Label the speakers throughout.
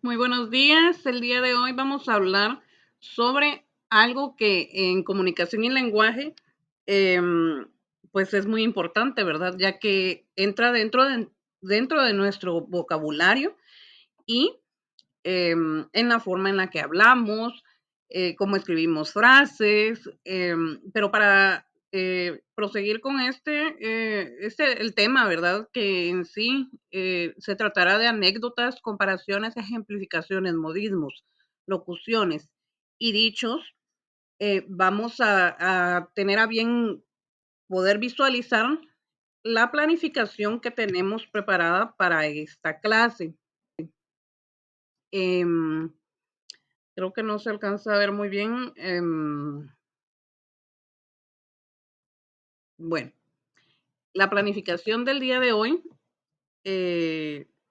Speaker 1: Muy buenos días. El día de hoy vamos a hablar sobre algo que en comunicación y lenguaje, em, pues es muy importante, ¿verdad? Ya que entra dentro de nuestro vocabulario y en la forma en la que hablamos, cómo escribimos frases, pero para proseguir con el tema, ¿verdad? Que en sí se tratará de anécdotas, comparaciones, ejemplificaciones, modismos, locuciones y dichos. Vamos a tener a bien poder visualizar la planificación que tenemos preparada para esta clase. Em, Creo que no se alcanza a ver muy bien. Bueno, la planificación del día de hoy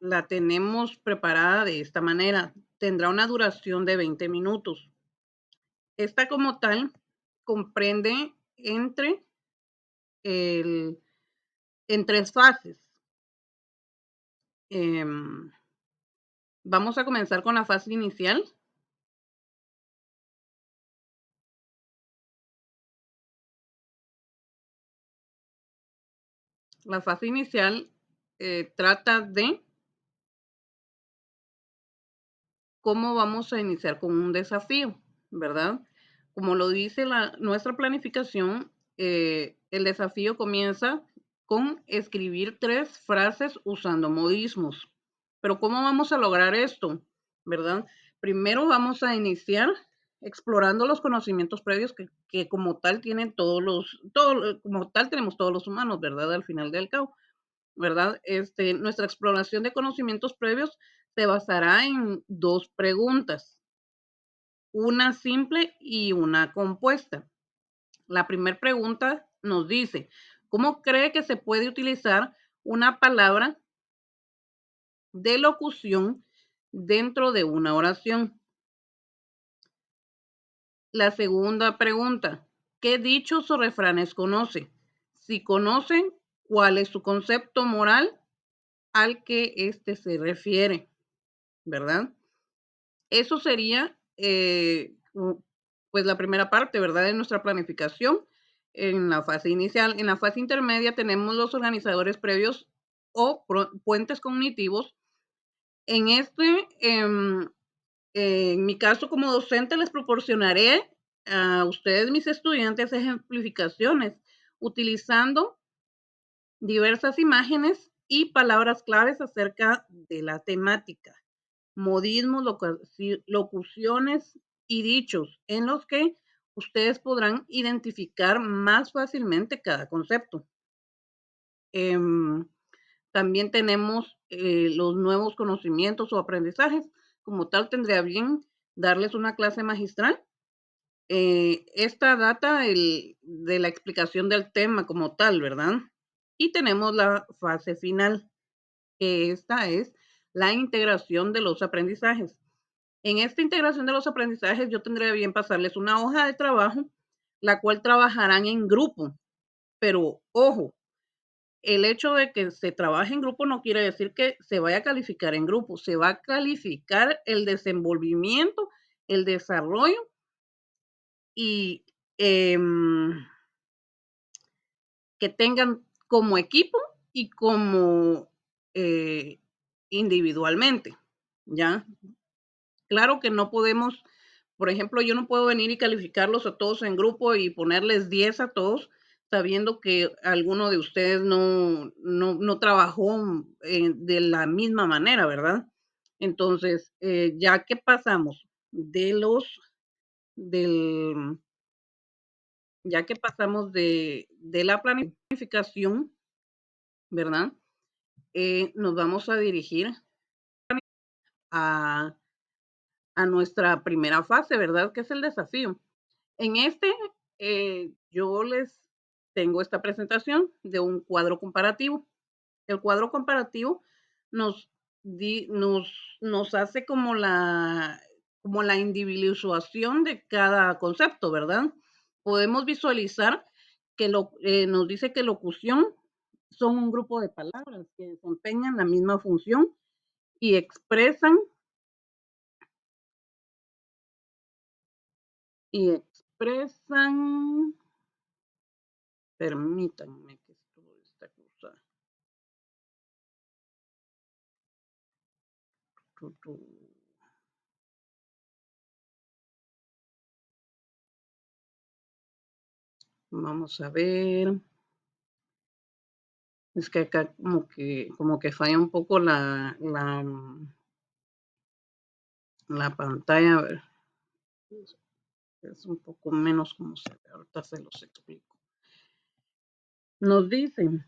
Speaker 1: la tenemos preparada de esta manera. Tendrá una duración de 20 minutos. Esta como tal comprende el, en tres fases. Em, Vamos a comenzar con la fase inicial. La fase inicial trata de cómo vamos a iniciar con un desafío, ¿verdad? Como lo dice nuestra planificación, el desafío comienza con escribir tres frases usando modismos. Pero ¿cómo vamos a lograr esto? ¿Verdad? Primero vamos a iniciar explorando los conocimientos previos que como tal tienen como tal tenemos todos los humanos, ¿verdad? Al final del cabo. ¿Verdad? Nuestra exploración de conocimientos previos se basará en dos preguntas, una simple y una compuesta. La primera pregunta nos dice, ¿cómo cree que se puede utilizar una palabra de locución dentro de una oración? La segunda pregunta, ¿qué dichos o refranes conoce? Si conocen, ¿cuál es su concepto moral al que éste se refiere? ¿Verdad? Eso sería, pues, la primera parte, ¿verdad?, de nuestra planificación en la fase inicial. En la fase intermedia tenemos los organizadores previos o puentes cognitivos. En en mi caso como docente, les proporcionaré a ustedes, mis estudiantes, ejemplificaciones utilizando diversas imágenes y palabras claves acerca de la temática, modismos, locuciones y dichos en los que ustedes podrán identificar más fácilmente cada concepto. Em, También tenemos los nuevos conocimientos o aprendizajes. Como tal, tendría bien darles una clase magistral. Esta data de la explicación del tema como tal, ¿verdad? Y tenemos la fase final, que esta es la integración de los aprendizajes. En esta integración de los aprendizajes, yo tendré bien pasarles una hoja de trabajo, la cual trabajarán en grupo. Pero ojo, el hecho de que se trabaje en grupo no quiere decir que se vaya a calificar en grupo, se va a calificar el desenvolvimiento, el desarrollo y que tengan como equipo y como eh, individualmente, ¿ya? Claro que no podemos, por ejemplo, yo no puedo venir y calificarlos a todos en grupo y ponerles 10 a todos, sabiendo que alguno de ustedes no trabajó de la misma manera, ¿verdad? Entonces, ya que pasamos de del, ya que pasamos de la planificación, ¿verdad? Nos vamos a dirigir a, a nuestra primera fase, ¿verdad? Que es el desafío. En yo les tengo esta presentación de un cuadro comparativo. El cuadro comparativo nos, nos hace como la individualización de cada concepto, ¿verdad? Podemos visualizar que nos dice que locución son un grupo de palabras que desempeñan la misma función y expresan y expresan, permítanme que esto está cruzado. Vamos a ver. Es que acá como que falla un poco la pantalla. A ver, es un poco menos como se ve. Ahorita se los explico. Nos dicen,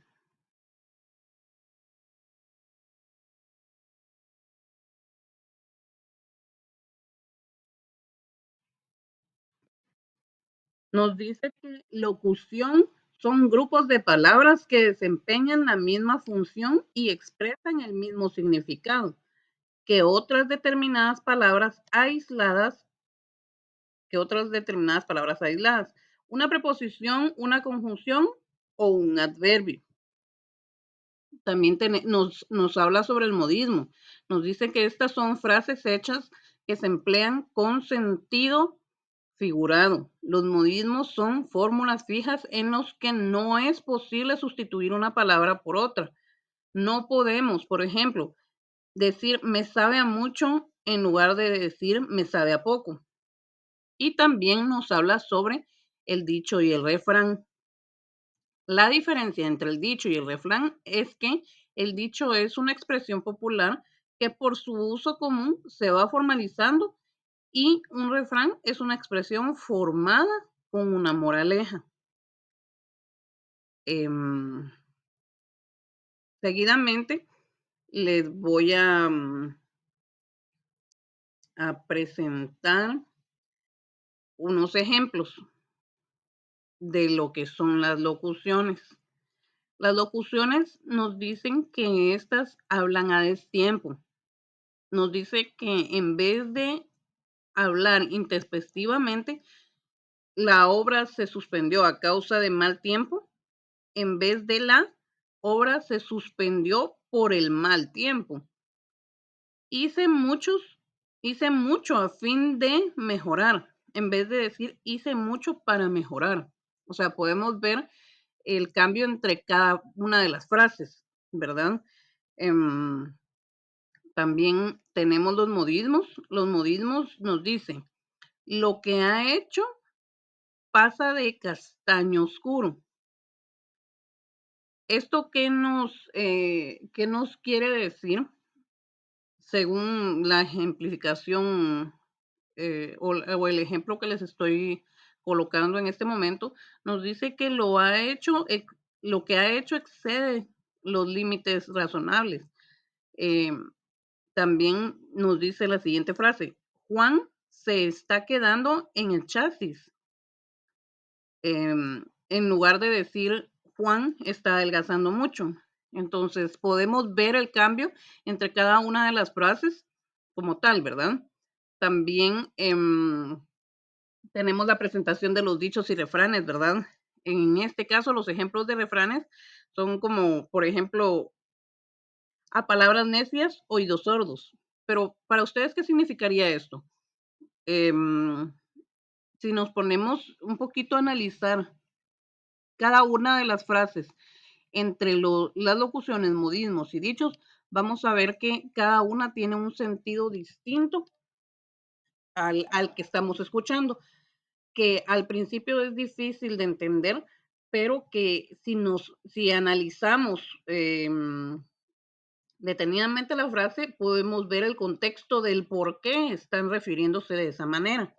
Speaker 1: nos dice que locución son grupos de palabras que desempeñan la misma función y expresan el mismo significado que otras determinadas palabras aisladas, Una preposición, una conjunción o un adverbio. También nos habla sobre el modismo. Nos dice que estas son frases hechas que se emplean con sentido figurado. Los modismos son fórmulas fijas en los que no es posible sustituir una palabra por otra. No podemos, por ejemplo, decir me sabe a mucho en lugar de decir me sabe a poco. Y también nos habla sobre el dicho y el refrán. La diferencia entre el dicho y el refrán es que el dicho es una expresión popular que por su uso común se va formalizando y un refrán es una expresión formada con una moraleja. Seguidamente les voy a presentar unos ejemplos de lo que son las locuciones. Las locuciones nos dicen que estas hablan a destiempo. Nos dice que en vez de hablar intempestivamente, la obra se suspendió a causa de mal tiempo, en vez de la obra se suspendió por el mal tiempo. Hice mucho a fin de mejorar, en vez de decir hice mucho para mejorar. O sea, podemos ver el cambio entre cada una de las frases, ¿verdad? También tenemos los modismos. Los modismos nos dicen, lo que ha hecho pasa de castaño oscuro. ¿Esto qué nos quiere decir? Según la ejemplificación o el ejemplo que les estoy colocando en este momento, nos dice que lo que ha hecho excede los límites razonables. Eh, También nos dice la siguiente frase, Juan se está quedando en el chasis. En lugar de decir Juan está adelgazando mucho. Entonces podemos ver el cambio entre cada una de las frases como tal, ¿verdad? También tenemos la presentación de los dichos y refranes, ¿verdad? En este caso, los ejemplos de refranes son como, por ejemplo, a palabras necias, oídos sordos. Pero para ustedes, ¿qué significaría esto? Si nos ponemos un poquito a analizar cada una de las frases entre las locuciones, modismos y dichos, vamos a ver que cada una tiene un sentido distinto al que estamos escuchando, que al principio es difícil de entender, pero que si analizamos detenidamente la frase, podemos ver el contexto del por qué están refiriéndose de esa manera.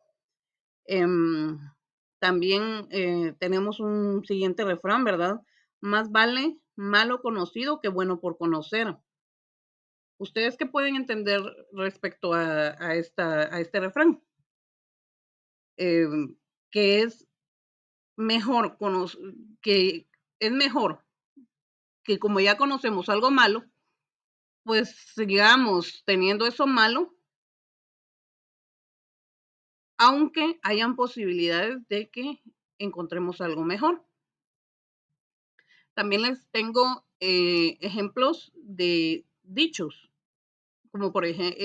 Speaker 1: Em, También tenemos un siguiente refrán, ¿verdad? Más vale malo conocido que bueno por conocer. ¿Ustedes qué pueden entender respecto a este refrán? Em, que es mejor que es mejor que como ya conocemos algo malo, pues sigamos teniendo eso malo, aunque hayan posibilidades de que encontremos algo mejor. También les tengo ejemplos de dichos, como por ejemplo,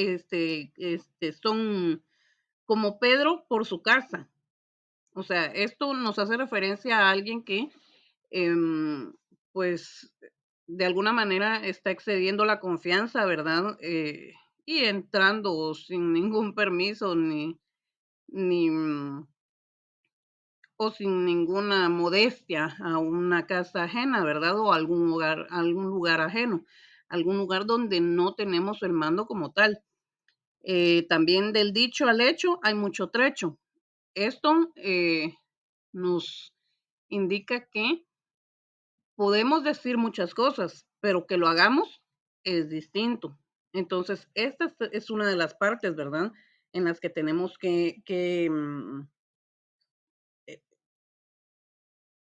Speaker 1: son como Pedro por su casa. O sea, esto nos hace referencia a alguien que, em, pues, de alguna manera está excediendo la confianza, ¿verdad? Y entrando sin ningún permiso ni, o sin ninguna modestia a una casa ajena, ¿verdad? O algún lugar ajeno, algún lugar donde no tenemos el mando como tal. También del dicho al hecho hay mucho trecho. Esto nos indica que podemos decir muchas cosas, pero que lo hagamos es distinto. Entonces, esta es una de las partes, ¿verdad? En las que tenemos eh,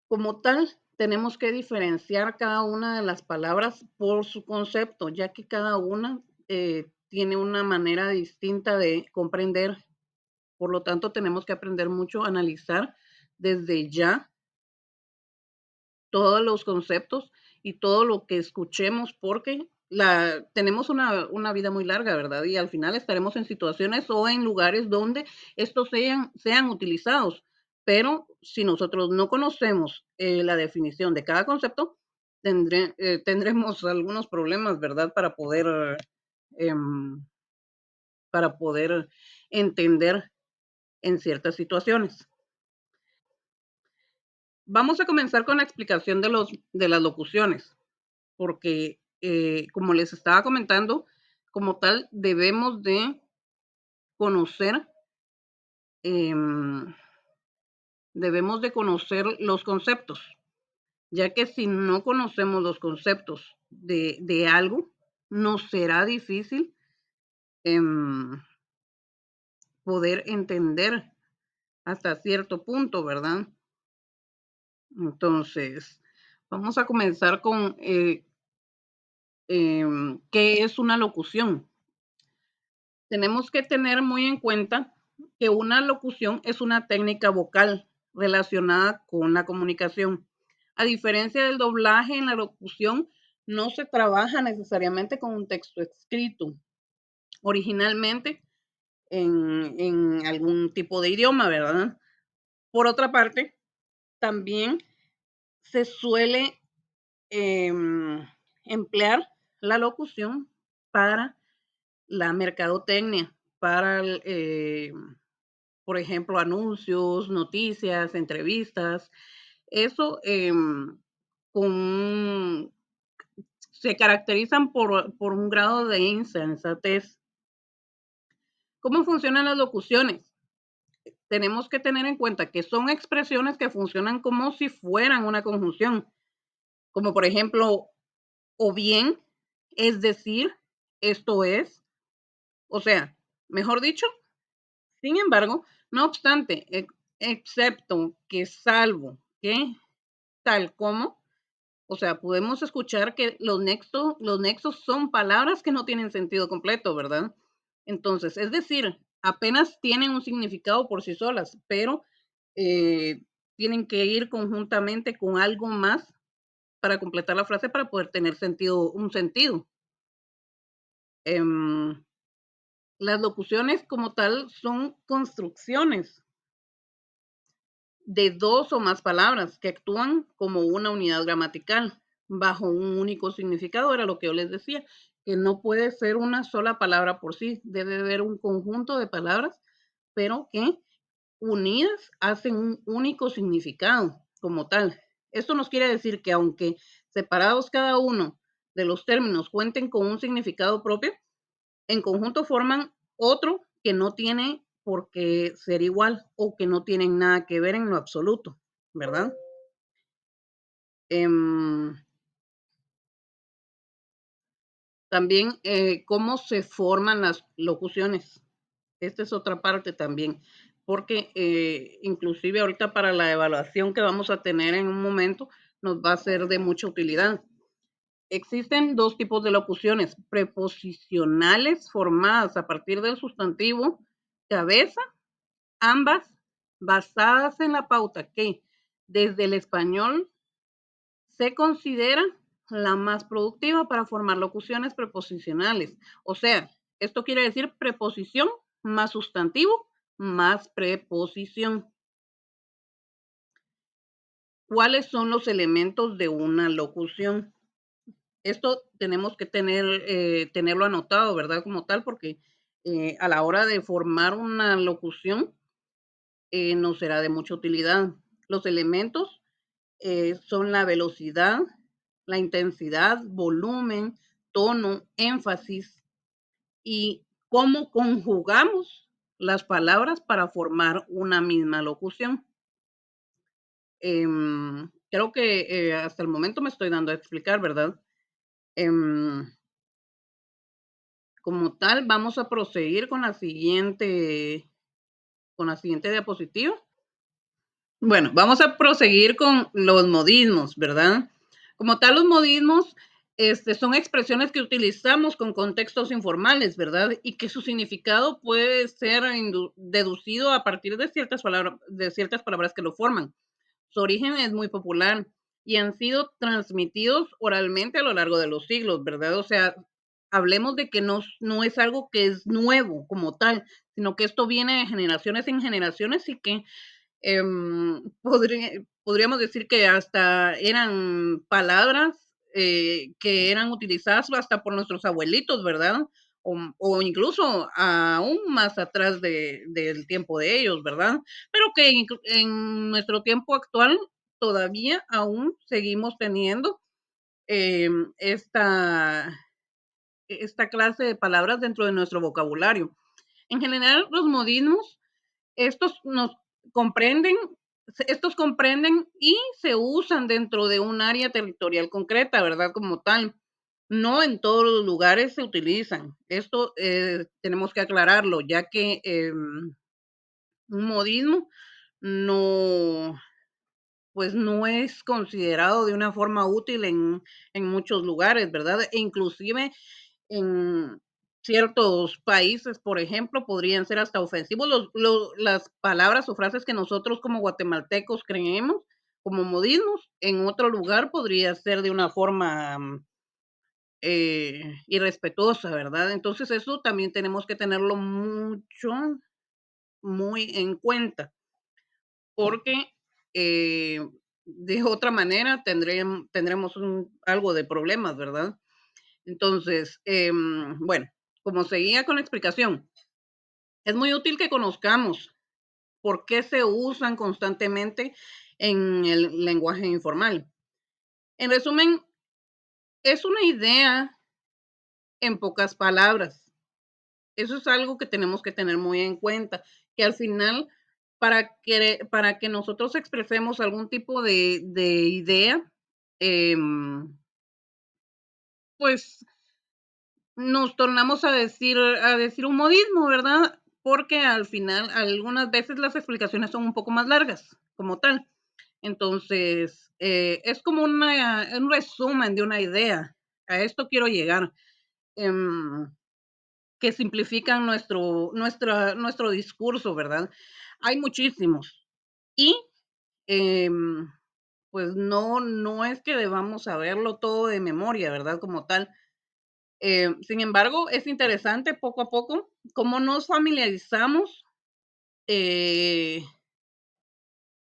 Speaker 1: como tal, tenemos que diferenciar cada una de las palabras por su concepto, ya que cada una tiene una manera distinta de comprender. Por lo tanto, tenemos que aprender mucho a analizar desde ya todos los conceptos y todo lo que escuchemos, porque tenemos una vida muy larga, ¿verdad? Y al final estaremos en situaciones o en lugares donde estos sean utilizados. Pero si nosotros no conocemos la definición de cada concepto, tendremos algunos problemas, ¿verdad? Em, para poder entender en ciertas situaciones. Vamos a comenzar con la explicación de las locuciones, porque como les estaba comentando, como tal, debemos de conocer, em, debemos de conocer los conceptos, ya que si no conocemos los conceptos de algo, nos será difícil em, poder entender hasta cierto punto, ¿verdad? Entonces, vamos a comenzar con qué es una locución. Tenemos que tener muy en cuenta que una locución es una técnica vocal relacionada con la comunicación. A diferencia del doblaje, en la locución no se trabaja necesariamente con un texto escrito, originalmente en algún tipo de idioma, ¿verdad? Por otra parte, también se suele emplear la locución para la mercadotecnia, para por ejemplo, anuncios, noticias, entrevistas. Eso con, se caracterizan por un grado de insensatez. ¿Cómo funcionan las locuciones? Tenemos que tener en cuenta que son expresiones que funcionan como si fueran una conjunción, como por ejemplo, o bien, es decir, esto es, o sea, mejor dicho, sin embargo, no obstante, excepto que salvo que tal como, o sea, podemos escuchar que los nexos son palabras que no tienen sentido completo, ¿verdad? Entonces, es decir, apenas tienen un significado por sí solas, pero eh, tienen que ir conjuntamente con algo más para completar la frase para poder tener sentido, un sentido. Em, las locuciones como tal son construcciones de dos o más palabras que actúan como una unidad gramatical bajo un único significado, era lo que yo les decía, que no puede ser una sola palabra por sí, debe haber un conjunto de palabras, pero que unidas hacen un único significado como tal. Esto nos quiere decir que aunque separados cada uno de los términos cuenten con un significado propio, en conjunto forman otro que no tiene por qué ser igual o que no tienen nada que ver en lo absoluto, ¿verdad? Em, también cómo se forman las locuciones. Esta es otra parte también, porque inclusive ahorita para la evaluación que vamos a tener en un momento nos va a ser de mucha utilidad. Existen dos tipos de locuciones, preposicionales formadas a partir del sustantivo cabeza, ambas basadas en la pauta que desde el español se considera la más productiva para formar locuciones preposicionales. O sea, esto quiere decir preposición más sustantivo más preposición. ¿Cuáles son los elementos de una locución? Esto tenemos que tenerlo anotado, ¿verdad? Como tal, porque a la hora de formar una locución nos será de mucha utilidad. Los elementos son la velocidad, la intensidad, volumen, tono, énfasis y cómo conjugamos las palabras para formar una misma locución. Creo que hasta el momento me estoy dando a explicar, ¿verdad? Em, Como tal, vamos a proseguir con la siguiente diapositiva. Bueno, vamos a proseguir con los modismos, ¿verdad? Como tal, los modismos son expresiones que utilizamos con contextos informales, ¿verdad? Y que su significado puede ser deducido a partir de ciertas palabras que lo forman. Su origen es muy popular y han sido transmitidos oralmente a lo largo de los siglos, ¿verdad? O sea, hablemos de que no es algo que es nuevo como tal, sino que esto viene de generaciones en generaciones y que podríamos decir que hasta eran palabras que eran utilizadas hasta por nuestros abuelitos, ¿verdad? O incluso aún más atrás del tiempo de ellos, ¿verdad? Pero que en nuestro tiempo actual todavía aún seguimos teniendo em, esta, esta clase de palabras dentro de nuestro vocabulario. En general, los modismos estos nos comprenden, estos comprenden y se usan dentro de un área territorial concreta, ¿verdad? Como tal. No en todos los lugares se utilizan. Esto tenemos que aclararlo, ya que un modismo no, pues no es considerado de una forma útil en muchos lugares, ¿verdad? E inclusive en ciertos países, por ejemplo, podrían ser hasta ofensivos las palabras o frases que nosotros como guatemaltecos creemos como modismos, en otro lugar podría ser de una forma irrespetuosa, ¿verdad? Entonces eso también tenemos que tenerlo muy en cuenta, porque de otra manera tendremos algo de problemas, ¿verdad? Entonces, bueno, como seguía con la explicación, es muy útil que conozcamos por qué se usan constantemente en el lenguaje informal. En resumen, es una idea en pocas palabras. Eso es algo que tenemos que tener muy en cuenta, que al final, para que nosotros expresemos algún tipo de idea, pues nos tornamos a decir un modismo, ¿verdad? Porque al final, algunas veces las explicaciones son un poco más largas, como tal. Entonces, es como un resumen de una idea. A esto quiero llegar, em, que simplifican nuestro discurso, ¿verdad? Hay muchísimos. Y em, pues no es que debamos saberlo todo de memoria, ¿verdad? Como tal. Sin embargo, es interesante poco a poco eh,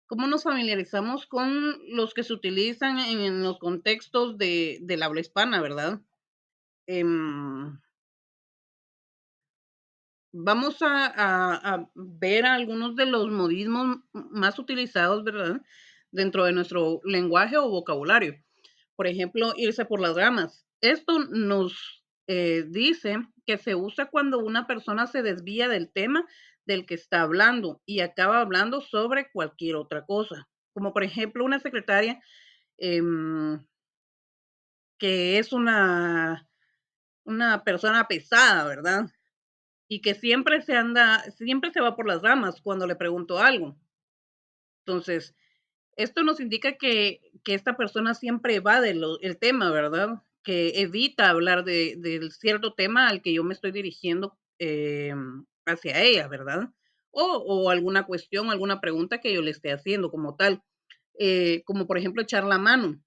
Speaker 1: cómo nos familiarizamos con los que se utilizan en los contextos del habla hispana, ¿verdad? Em, Vamos a ver algunos de los modismos más utilizados, ¿verdad? Dentro de nuestro lenguaje o vocabulario. Por ejemplo, irse por las ramas. Esto nos dice que se usa cuando una persona se desvía del tema del que está hablando y acaba hablando sobre cualquier otra cosa. Como por ejemplo una secretaria em, que es una persona pesada, ¿verdad? Y que siempre se va por las ramas cuando le pregunto algo. Entonces, esto nos indica que esta persona siempre evade el tema, ¿verdad? Que evita hablar del cierto tema al que yo me estoy dirigiendo hacia ella, ¿verdad? O alguna cuestión, alguna pregunta que yo le esté haciendo como tal. Como por ejemplo echar la mano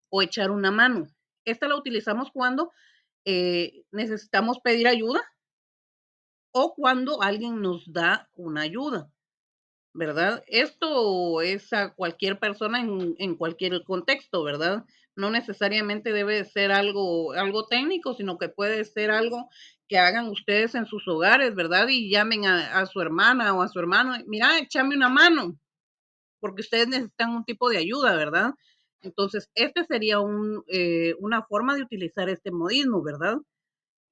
Speaker 1: o echar una mano. Esta la utilizamos cuando necesitamos pedir ayuda o cuando alguien nos da una ayuda. ¿verdad? Esto es a cualquier persona en cualquier contexto, ¿verdad? No necesariamente debe ser algo técnico, sino que puede ser algo que hagan ustedes en sus hogares, ¿verdad? Y llamen a su hermana o a su hermano, mira, échame una mano, porque ustedes necesitan un tipo de ayuda, ¿verdad? Entonces, este sería una forma de utilizar este modismo, ¿verdad?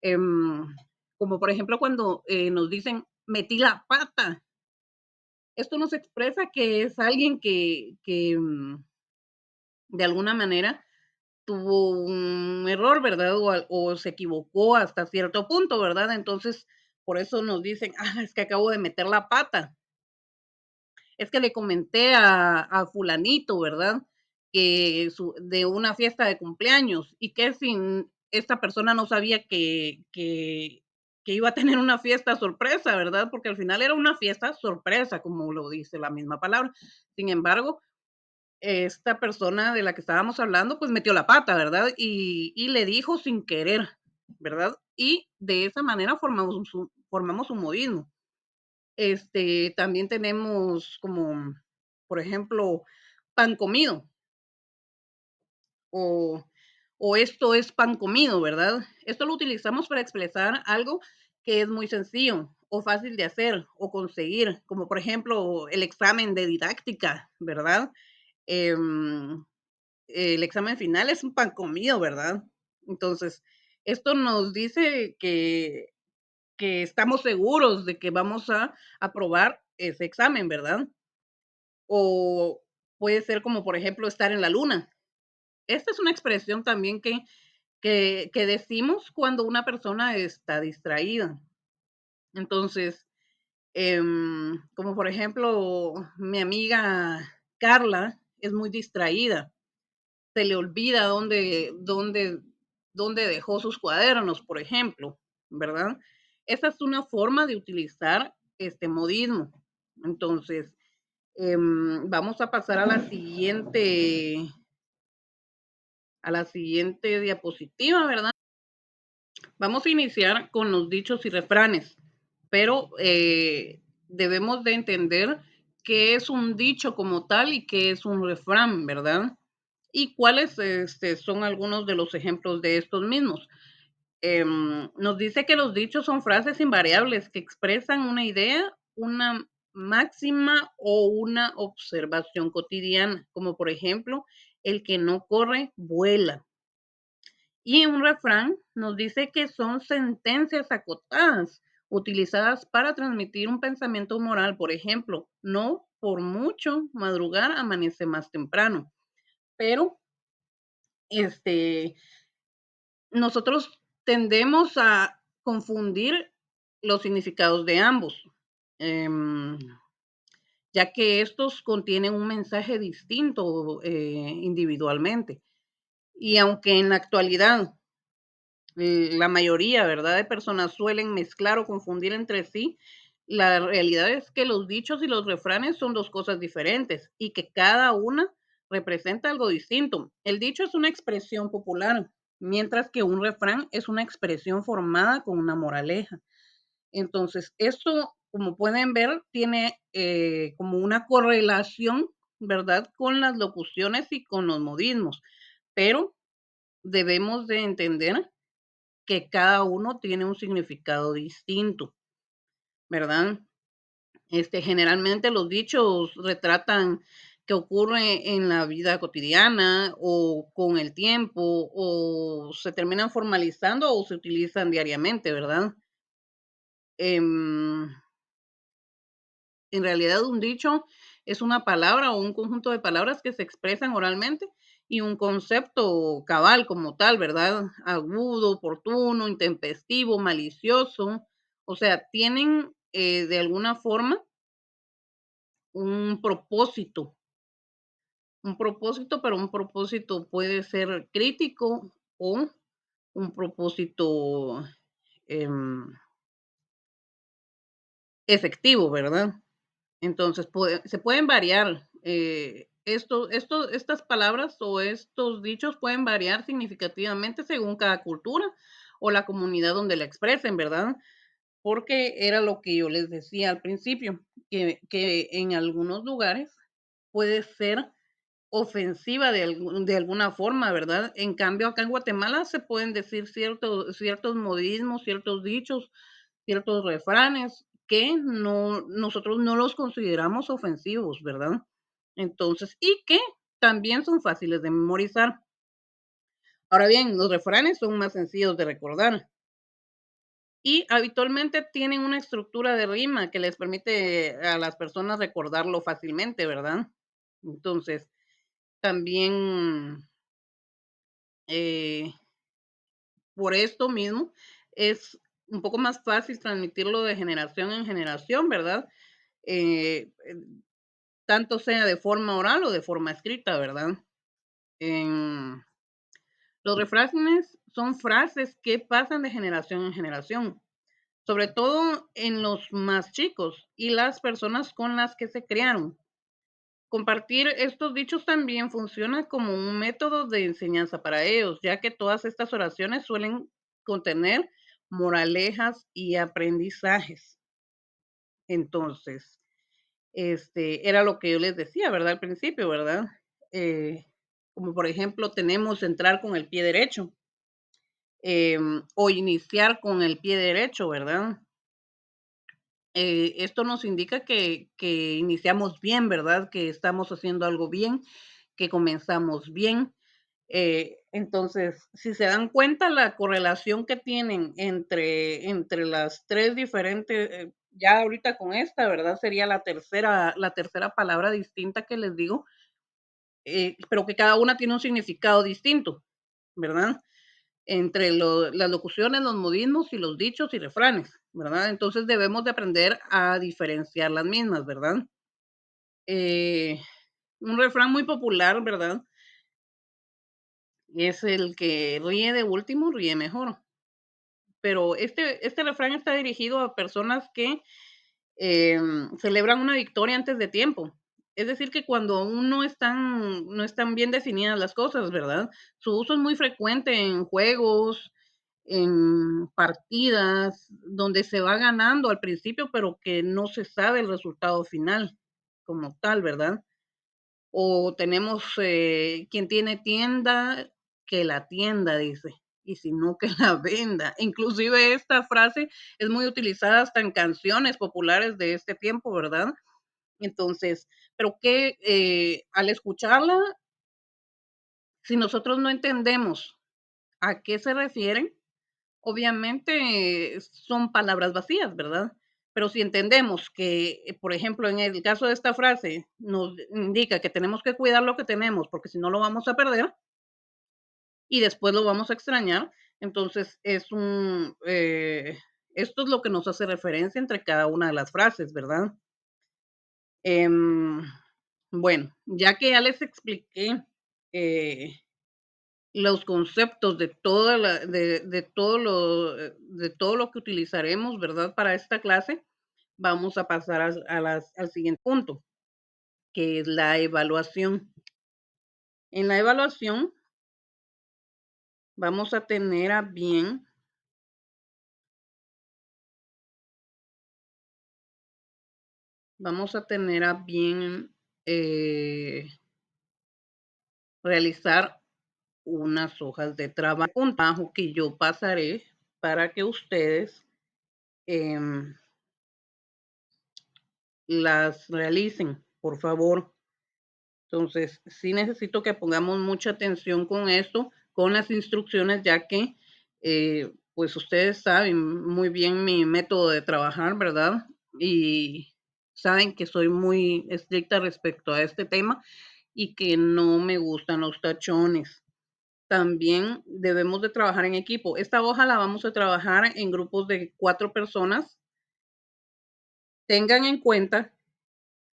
Speaker 1: Em, como por ejemplo cuando nos dicen, metí la pata. Esto nos expresa que es alguien que de alguna manera tuvo un error, ¿verdad? O se equivocó hasta cierto punto, ¿verdad? Entonces, por eso nos dicen, ah, es que acabo de meter la pata. Es que le comenté a fulanito, ¿verdad? De una fiesta de cumpleaños y que sin esta persona no sabía que iba a tener una fiesta sorpresa, ¿verdad? Porque al final era una fiesta sorpresa, como lo dice la misma palabra. Sin embargo, esta persona de la que estábamos hablando, pues metió la pata, ¿verdad? Y le dijo sin querer, ¿verdad? Y de esa manera formamos un modismo. También tenemos como, por ejemplo, pan comido o, o esto es pan comido, ¿verdad? Esto lo utilizamos para expresar algo que es muy sencillo o fácil de hacer o conseguir, como por ejemplo el examen de didáctica, ¿verdad? Em, el examen final es un pan comido, ¿verdad? Entonces, esto nos dice que estamos seguros de que vamos a aprobar ese examen, ¿verdad? O puede ser como, por ejemplo, estar en la luna. Esta es una expresión también que decimos cuando una persona está distraída. Entonces, como por ejemplo, mi amiga Carla es muy distraída. Se le olvida dónde dejó sus cuadernos, por ejemplo, ¿verdad? Esa es una forma de utilizar este modismo. Entonces, vamos a pasar a la siguiente diapositiva, ¿verdad? Vamos a iniciar con los dichos y refranes, pero debemos de entender qué es un dicho como tal y qué es un refrán, ¿verdad? Y cuáles son algunos de los ejemplos de estos mismos. Nos dice que los dichos son frases invariables que expresan una idea, una máxima o una observación cotidiana, como por ejemplo, el que no corre, vuela. Y un refrán nos dice que son sentencias acotadas, utilizadas para transmitir un pensamiento moral, por ejemplo, no por mucho madrugar amanece más temprano, pero este, nosotros tendemos a confundir los significados de ambos, em, ya que estos contienen un mensaje distinto individualmente. Y aunque en la actualidad la mayoría, ¿verdad?, de personas suelen mezclar o confundir entre sí, la realidad es que los dichos y los refranes son dos cosas diferentes y que cada una representa algo distinto. El dicho es una expresión popular, mientras que un refrán es una expresión formada con una moraleja. Entonces, esto, como pueden ver, tiene como una correlación, ¿verdad?, con las locuciones y con los modismos, pero debemos de entender que cada uno tiene un significado distinto, ¿verdad? Generalmente los dichos retratan qué ocurre en la vida cotidiana o con el tiempo o se terminan formalizando o se utilizan diariamente, ¿verdad? Em, En realidad, un dicho es una palabra o un conjunto de palabras que se expresan oralmente y un concepto cabal como tal, ¿verdad? Agudo, oportuno, intempestivo, malicioso. O sea, tienen de alguna forma un pero un propósito puede ser crítico o un propósito em, efectivo, ¿verdad? Entonces, se pueden variar. Estas palabras o estos dichos pueden variar significativamente según cada cultura o la comunidad donde la expresen, ¿verdad? Porque era lo que yo les decía al principio, que en algunos lugares puede ser ofensiva de alguna forma, ¿verdad? En cambio, acá en Guatemala se pueden decir ciertos modismos, ciertos dichos, ciertos refranes que nosotros no los consideramos ofensivos, ¿verdad? Entonces, y que también son fáciles de memorizar. Ahora bien, los refranes son más sencillos de recordar y habitualmente tienen una estructura de rima que les permite a las personas recordarlo fácilmente, ¿verdad? Entonces, también eh, por esto mismo es un poco más fácil transmitirlo de generación en generación, ¿verdad? Eh, eh, Tanto sea de forma oral o de forma escrita, ¿verdad? En- los refranes son frases que pasan de generación en generación, sobre todo en los más chicos y las personas con las que se criaron. Compartir estos dichos también funciona como un método de enseñanza para ellos, ya que todas estas oraciones suelen contener moralejas y aprendizajes. Entonces, era lo que yo les decía, ¿verdad? Al principio, ¿verdad? Eh, Como por ejemplo, tenemos entrar con el pie derecho o iniciar con el pie derecho, ¿verdad? Esto nos indica que iniciamos bien, ¿verdad? Que estamos haciendo algo bien, que comenzamos bien. Entonces, si se dan cuenta la correlación que tienen entre las tres diferentes, ya ahorita con esta, ¿verdad? Sería la tercera palabra distinta que les digo, pero que cada una tiene un significado distinto, ¿verdad? Entre las locuciones, los modismos y los dichos y refranes, ¿verdad? Entonces debemos de aprender a diferenciar las mismas, ¿verdad? Eh, un refrán muy popular, ¿verdad? Es el que ríe de último, ríe mejor. Pero este refrán está dirigido a personas que celebran una victoria antes de tiempo. Es decir, que cuando aún no están bien definidas las cosas, ¿verdad? Su uso es muy frecuente en juegos, en partidas, donde se va ganando al principio, pero que no se sabe el resultado final como tal, ¿verdad? O tenemos quien tiene tienda, que la tienda, dice, y si no, que la venda. Inclusive esta frase es muy utilizada hasta en canciones populares de este tiempo, ¿verdad? Entonces, pero que al escucharla, si nosotros no entendemos a qué se refieren, obviamente son palabras vacías, ¿verdad? Pero si entendemos que, por ejemplo, en el caso de esta frase, nos indica que tenemos que cuidar lo que tenemos, porque si no lo vamos a perder y después lo vamos a extrañar, entonces esto es lo que nos hace referencia entre cada una de las frases, ¿verdad? Em, bueno, ya que ya les expliqué eh, los conceptos de todo lo que utilizaremos, ¿verdad? Para esta clase, vamos a pasar al siguiente punto, que es la evaluación. En la evaluación vamos a tener a bien vamos a tener a bien realizar unas hojas de trabajo, un trabajo que yo pasaré para que ustedes em, las realicen, por favor. Entonces, sí necesito que pongamos mucha atención con esto, con las instrucciones, ya que, pues ustedes saben muy bien mi método de trabajar, ¿verdad? Y saben que soy muy estricta respecto a este tema y que no me gustan los tachones. También debemos de trabajar en equipo. Esta hoja la vamos a trabajar en grupos de 4 personas. Tengan en cuenta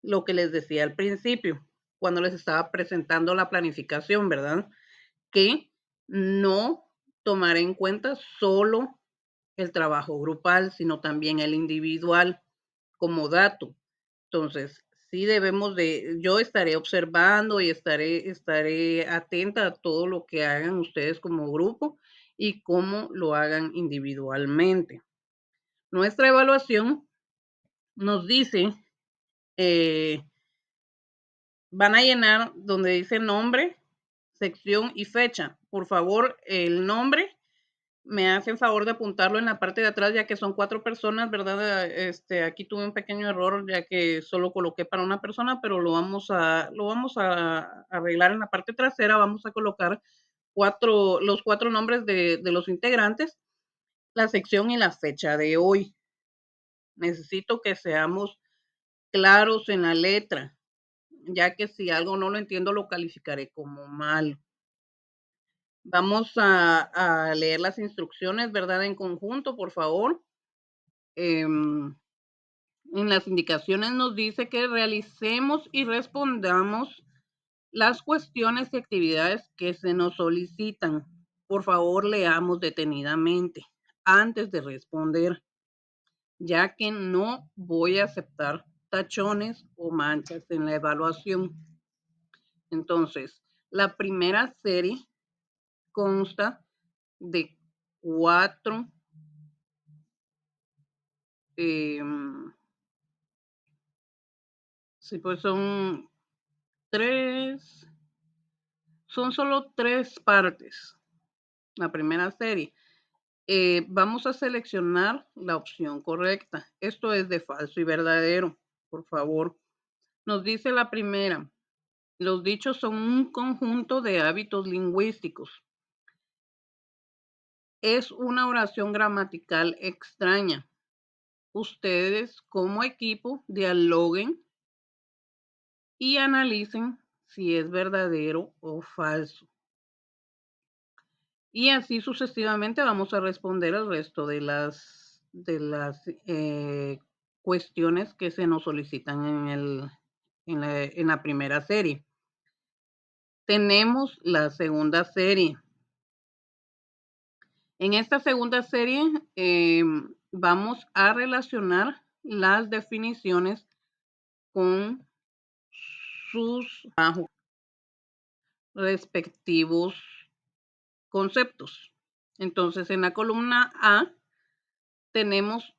Speaker 1: lo que les decía al principio, cuando les estaba presentando la planificación, ¿verdad? Que no tomar en cuenta solo el trabajo grupal, sino también el individual como dato. Entonces, sí debemos yo estaré observando y estaré atenta a todo lo que hagan ustedes como grupo y cómo lo hagan individualmente. Nuestra evaluación nos dice van a llenar donde dice nombre, sección y fecha. Por favor, el nombre me hacen favor de apuntarlo en la parte de atrás, ya que son 4 personas, ¿verdad? Aquí tuve un pequeño error, ya que solo coloqué para una persona, pero lo vamos a arreglar en la parte trasera. Vamos a colocar los 4 nombres de los integrantes, la sección y la fecha de hoy. Necesito que seamos claros en la letra, ya que si algo no lo entiendo, lo calificaré como mal. Vamos a leer las instrucciones, ¿verdad? En conjunto, por favor. En las indicaciones nos dice que realicemos y respondamos las cuestiones y actividades que se nos solicitan. Por favor, leamos detenidamente antes de responder, ya que no voy a aceptar tachones o manchas en la evaluación. Entonces, la primera serie consta de 4 sí, pues son 3, son solo 3 partes, la primera serie. Vamos a seleccionar la opción correcta. Esto es de falso y verdadero, por favor. Nos dice la primera, los dichos son un conjunto de hábitos lingüísticos. Es una oración gramatical extraña. Ustedes como equipo dialoguen y analicen si es verdadero o falso. Y así sucesivamente vamos a responder el resto de las cuestiones que se nos solicitan en la primera serie. Tenemos la segunda serie. En esta segunda serie vamos a relacionar las definiciones con sus respectivos conceptos. Entonces, en la columna A tenemos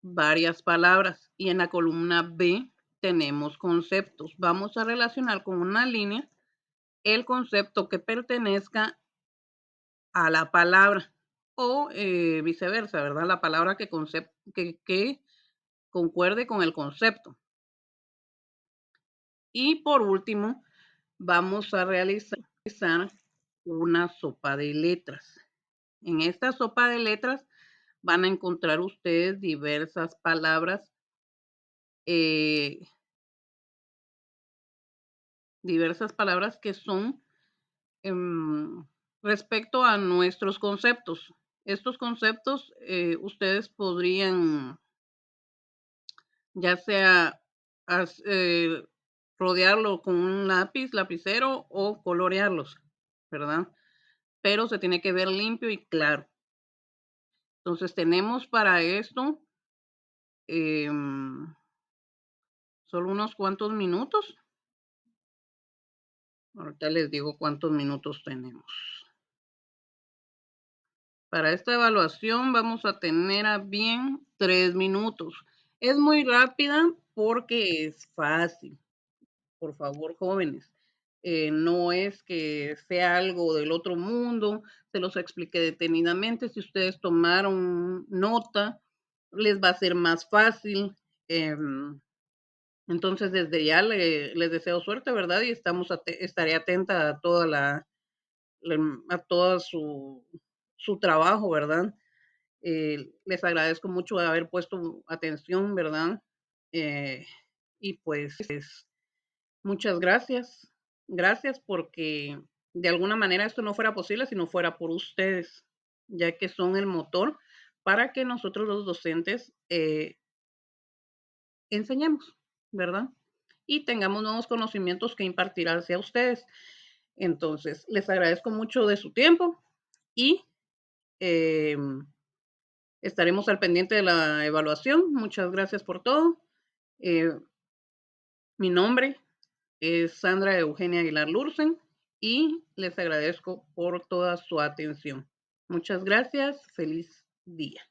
Speaker 1: varias palabras y en la columna B tenemos conceptos. Vamos a relacionar con una línea el concepto que pertenezca a la palabra o viceversa, ¿verdad? La palabra que concuerde con el concepto. Y por último, vamos a realizar una sopa de letras. En esta sopa de letras van a encontrar ustedes diversas palabras, que son respecto a nuestros conceptos. Estos conceptos ustedes podrían ya sea rodearlo con un lapicero o colorearlos, ¿verdad? Pero se tiene que ver limpio y claro. Entonces tenemos para esto solo unos cuantos minutos. Ahorita les digo cuántos minutos tenemos. Para esta evaluación vamos a tener a bien 3 minutos. Es muy rápida porque es fácil. Por favor, jóvenes. No es que sea algo del otro mundo, se los expliqué detenidamente. Si ustedes tomaron nota, les va a ser más fácil. Entonces, desde ya les deseo suerte, ¿verdad? Y estaré atenta a a todo su trabajo, ¿verdad? Les agradezco mucho haber puesto atención, ¿verdad? Y pues muchas gracias. Gracias porque de alguna manera esto no fuera posible si no fuera por ustedes, ya que son el motor para que nosotros los docentes enseñemos, ¿verdad? Y tengamos nuevos conocimientos que impartir hacia ustedes. Entonces, les agradezco mucho de su tiempo y estaremos al pendiente de la evaluación. Muchas gracias por todo. Mi nombre es Sandra Eugenia Aguilar Lursen y les agradezco por toda su atención. Muchas gracias. Feliz día.